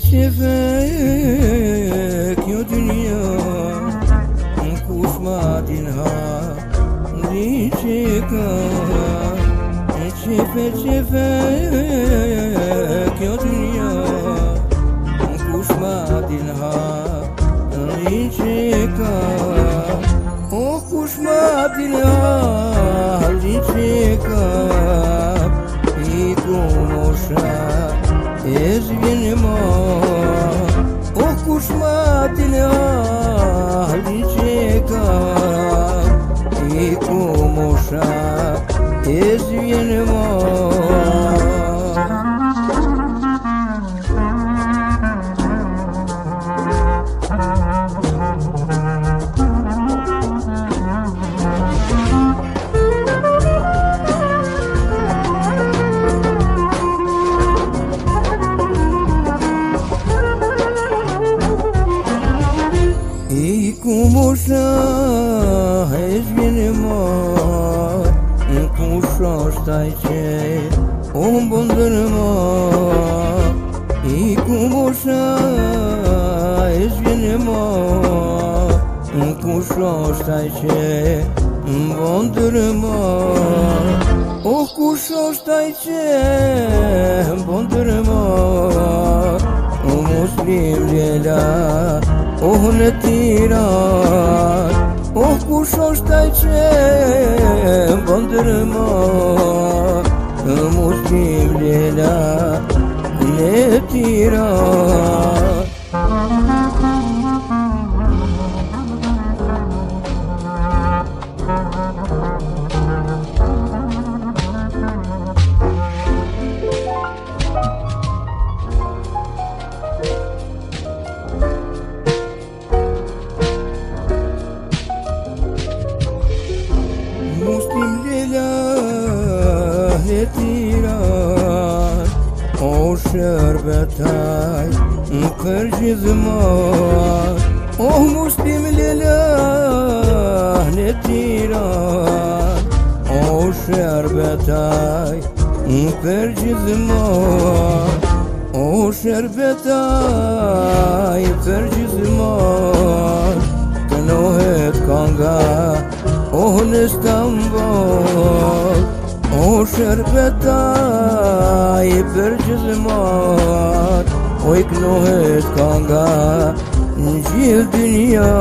çife kjo dünya kush ma dinha diçka çife kjo dünya kush ma dinha diçka o kush ma dinha diçka i kumosha ezgin ma o kush ma dinha diçka i kumosha ezgin ma Kumosha ezgin ma kush është ai që o mbondër ma i kumosha ezgin ma kush është ai që mbondër ma o kush është ai që mbondër ma o muslim lela oh në Tiran oh kush është ai që mbondër ma muslim lela në Tiran Muslim lela në Tiran o shërbetaj në Kërgjithëman o muslim lela në Tiran o shërbetaj në Kërgjithëman o shërbetaj Kërgjithëman kënohet kanga oh në Stamboll oh shërbetaj Kërgjithëman o i kënohet kanga në gjithë dynja